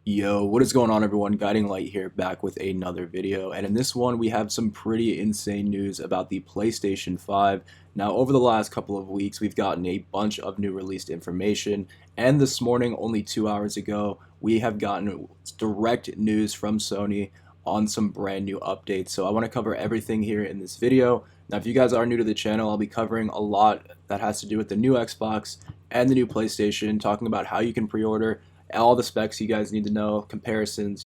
Yo, what is going on everyone? Guiding Light here, back with another video, and in this one we have some pretty insane news about the PlayStation 5. Now, over the last couple of weeks, we've gotten a bunch of new released information, and this morning, only 2 hours ago, we have gotten direct news from Sony on some brand new updates. So I want to cover everything here in this video. Now, if you guys are new to the channel, I'll be covering a lot that has to do with the new Xbox and the new PlayStation, talking about how you can pre-order all the specs you guys need to know, comparisons,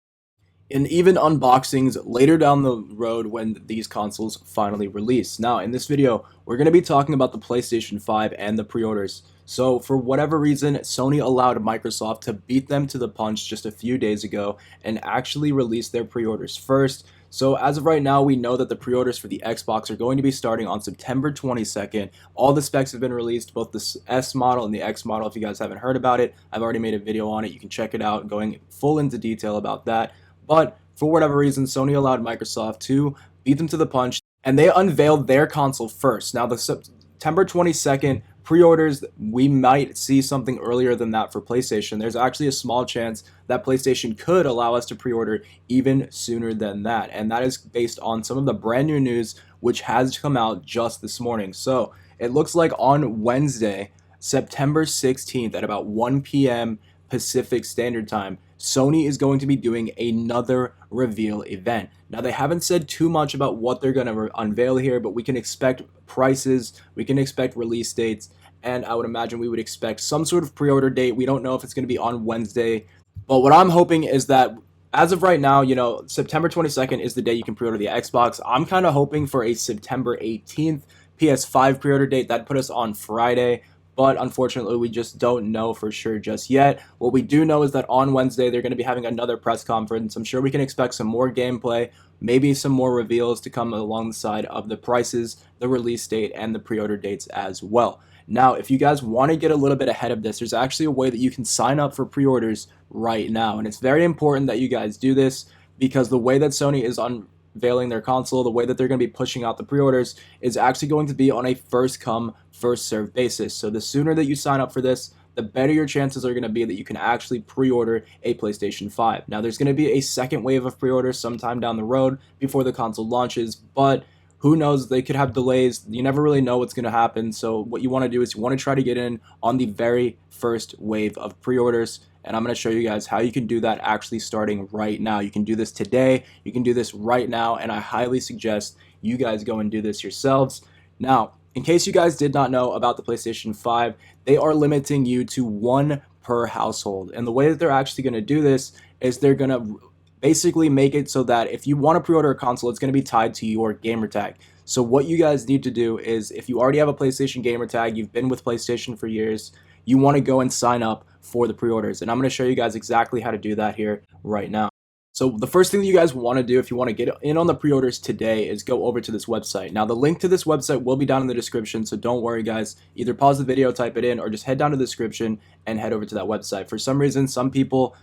and even unboxings later down the road when these consoles finally release. Now, in this video, we're going to be talking about the PlayStation 5 and the pre-orders. So, for whatever reason, Sony allowed Microsoft to beat them to the punch just a few days ago and actually release their pre-orders first. So, as of right now, we know that the pre-orders for the Xbox are going to be starting on September 22nd. All the specs have been released, both the S model and the X model. If you guys haven't heard about it, I've already made a video on it. You can check it out, going full into detail about that. But for whatever reason, Sony allowed Microsoft to beat them to the punch, and they unveiled their console first. Now, the September 22nd pre-orders, we might see something earlier than that for PlayStation. There's actually a small chance that PlayStation could allow us to pre-order even sooner than that, and that is based on some of the brand new news which has come out just this morning. So it looks like on Wednesday, September 16th at about 1 p.m. Pacific Standard Time, Sony is going to be doing another reveal event. Now, they haven't said too much about what they're going to unveil here, but we can expect prices, we can expect release dates, and I would imagine we would expect some sort of pre-order date. We don't know if it's going to be on Wednesday, but what I'm hoping is that as of right now, September 22nd is the day you can pre-order the Xbox. I'm kind of hoping for a September 18th PS5 pre-order date. That'd put us on Friday, but unfortunately we just don't know for sure just yet. What we do know is that on Wednesday they're going to be having another press conference. I'm sure we can expect some more gameplay, maybe some more reveals to come alongside of the prices, the release date, and the pre-order dates as well. Now, if you guys want to get a little bit ahead of this, there's actually a way that you can sign up for pre-orders right now, and it's very important that you guys do this because the way that Sony is unveiling their console, the way that they're going to be pushing out the pre-orders is actually going to be on a first come, first served basis. So the sooner that you sign up for this, the better your chances are going to be that you can actually pre-order a PlayStation 5. Now, there's going to be a second wave of pre-orders sometime down the road before the console launches, but who knows, they could have delays. You never really know what's going to happen. So what you want to do is you want to try to get in on the very first wave of pre-orders, and I'm going to show you guys how you can do that actually starting right now. You can do this today, you can do this right now, and I highly suggest you guys go and do this yourselves. Now, in case you guys did not know about the PlayStation 5, they are limiting you to one per household, and the way that they're actually going to do this is they're going to basically make it so that if you want to pre-order a console, it's going to be tied to your gamer tag. So what you guys need to do is, if you already have a PlayStation gamer tag, you've been with PlayStation for years, you want to go and sign up for the pre-orders. And I'm going to show you guys exactly how to do that here right now. So the first thing that you guys want to do if you want to get in on the pre-orders today is go over to this website. Now, the link to this website will be down in the description, so don't worry guys. Either pause the video, type it in, or just head down to the description and head over to that website. For some reason, some people,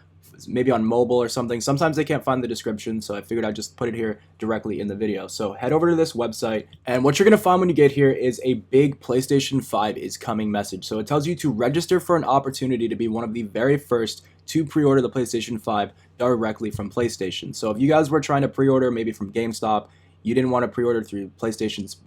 maybe on mobile or something, sometimes they can't find the description, so I figured I'd just put it here directly in the video. So head over to this website, and what you're going to find when you get here is a big PlayStation 5 is coming message. So it tells you to register for an opportunity to be one of the very first to pre-order the PlayStation 5 directly from PlayStation. So if you guys were trying to pre-order maybe from GameStop, you didn't want to pre-order through PlayStation's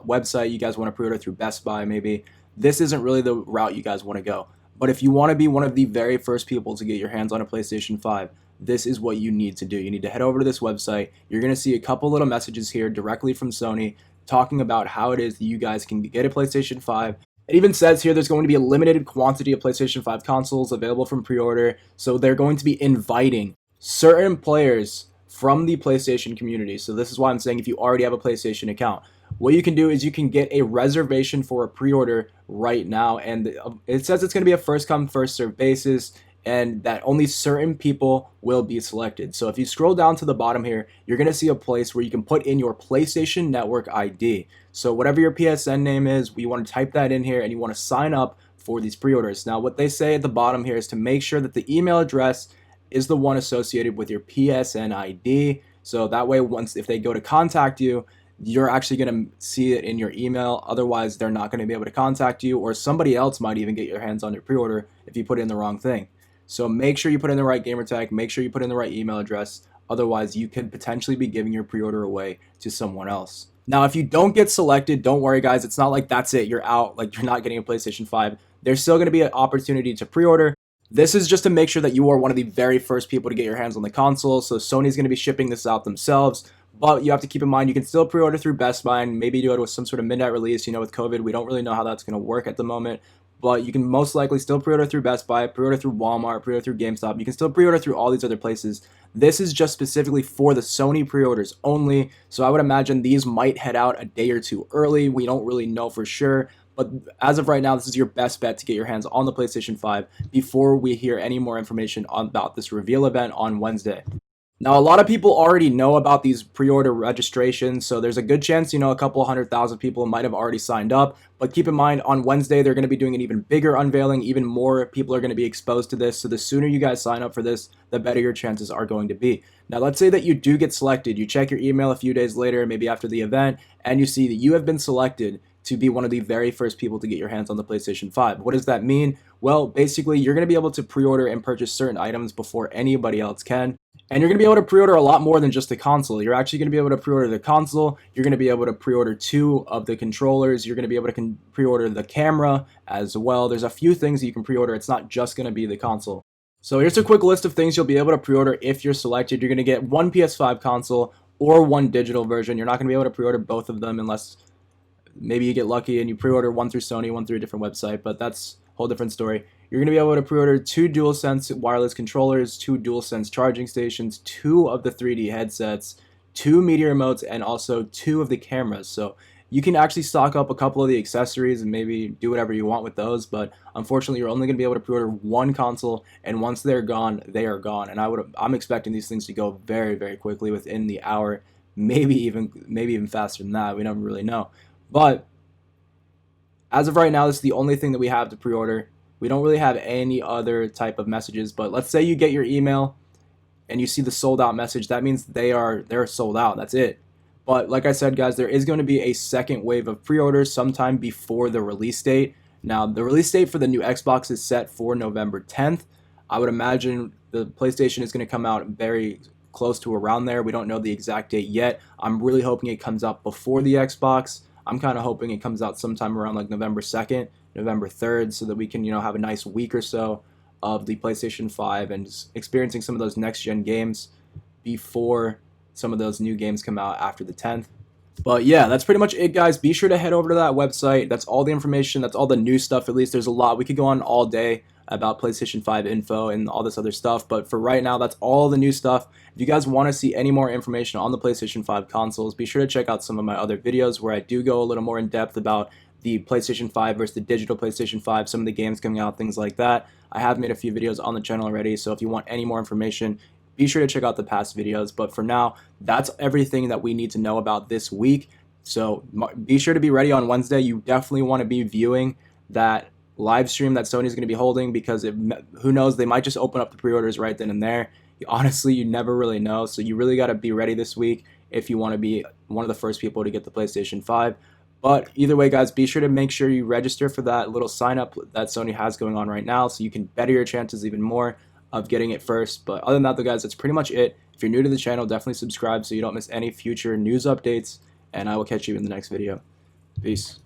website, you guys want to pre-order through Best Buy maybe, this isn't really the route you guys want to go. But if you want to be one of the very first people to get your hands on a PlayStation 5, this is what you need to do. You need to head over to this website. You're going to see a couple little messages here directly from Sony talking about how it is that you guys can get a PlayStation 5. It even says here there's going to be a limited quantity of PlayStation 5 consoles available from pre-order. So they're going to be inviting certain players from the PlayStation community. So this is why I'm saying if you already have a PlayStation account, what you can do is you can get a reservation for a pre-order right now, and it says it's going to be a first come first served basis and that only certain people will be selected. So if you scroll down to the bottom here, you're going to see a place where you can put in your PlayStation Network ID. So whatever your PSN name is, you want to type that in here and you want to sign up for these pre-orders. Now what they say at the bottom here is to make sure that the email address is the one associated with your PSN ID. So that way, if they go to contact you, you're actually going to see it in your email. Otherwise, they're not going to be able to contact you, or somebody else might even get your hands on your pre-order if you put in the wrong thing. So make sure you put in the right gamer tag, make sure you put in the right email address. Otherwise, you could potentially be giving your pre-order away to someone else. Now, if you don't get selected, don't worry, guys. It's not like that's it. You're out. Like, you're not getting a PlayStation 5. There's still going to be an opportunity to pre-order. This is just to make sure that you are one of the very first people to get your hands on the console. So Sony's going to be shipping this out themselves. But you have to keep in mind, you can still pre-order through Best Buy and maybe do it with some sort of midnight release. With COVID, we don't really know how that's going to work at the moment. But you can most likely still pre-order through Best Buy, pre-order through Walmart, pre-order through GameStop. You can still pre-order through all these other places. This is just specifically for the Sony pre-orders only. So I would imagine these might head out a day or two early. We don't really know for sure. But as of right now, this is your best bet to get your hands on the PlayStation 5 before we hear any more information about this reveal event on Wednesday. Now, a lot of people already know about these pre-order registrations, so there's a good chance, a couple 100,000 people might have already signed up. But keep in mind, on Wednesday, they're going to be doing an even bigger unveiling. Even more people are going to be exposed to this. So the sooner you guys sign up for this, the better your chances are going to be. Now, let's say that you do get selected. You check your email a few days later, maybe after the event, and you see that you have been selected to be one of the very first people to get your hands on the PlayStation 5. What does that mean? Well, basically, you're going to be able to pre-order and purchase certain items before anybody else can. And you're going to be able to pre-order a lot more than just the console. You're actually going to be able to pre-order the console. You're going to be able to pre-order 2 of the controllers. You're going to be able to pre-order the camera as well. There's a few things that you can pre-order. It's not just going to be the console. So here's a quick list of things you'll be able to pre-order if you're selected. You're going to get 1 PS5 console or 1 digital version. You're not going to be able to pre-order both of them unless maybe you get lucky and you pre-order one through Sony, one through a different website, but that's a whole different story. You're going to be able to pre-order 2 DualSense wireless controllers, 2 DualSense charging stations, 2 of the 3D headsets, 2 media remotes, and also 2 of the cameras. So you can actually stock up a couple of the accessories and maybe do whatever you want with those, but unfortunately you're only going to be able to pre-order 1 console, and once they're gone, they are gone. And I'm expecting these things to go very, very quickly within the hour, maybe even faster than that. We don't really know. But as of right now, this is the only thing that we have to pre-order. We don't really have any other type of messages, but let's say you get your email and you see the sold out message. That means they're sold out. That's it. But like I said, guys, there is going to be a second wave of pre-orders sometime before the release date. Now, the release date for the new Xbox is set for November 10th. I would imagine the PlayStation is going to come out very close to around there. We don't know the exact date yet. I'm really hoping it comes out before the Xbox. I'm kind of hoping it comes out sometime around like November 2nd, November 3rd, so that we can, have a nice week or so of the PlayStation 5 and just experiencing some of those next-gen games before some of those new games come out after the 10th. But yeah, that's pretty much it, guys. Be sure to head over to that website. That's all the information. That's all the new stuff, at least. There's a lot. We could go on all day about PlayStation 5 info and all this other stuff, but for right now, that's all the new stuff. If you guys want to see any more information on the PlayStation 5 consoles, be sure to check out some of my other videos where I do go a little more in depth about the PlayStation 5 versus the digital PlayStation 5, some of the games coming out, things like that. I have made a few videos on the channel already, so if you want any more information, be sure to check out the past videos. But for now, that's everything that we need to know about this week. So be sure to be ready on Wednesday. You definitely want to be viewing that live stream that Sony's going to be holding, because who knows, they might just open up the pre-orders right then and there. Honestly, you never really know, so you really got to be ready this week if you want to be one of the first people to get the PlayStation 5. But either way, guys, be sure to make sure you register for that little sign up that Sony has going on right now, so you can better your chances even more of getting it first. But other than that, though, guys, that's pretty much it. If you're new to the channel, definitely subscribe so you don't miss any future news updates, and I will catch you in the next video. Peace.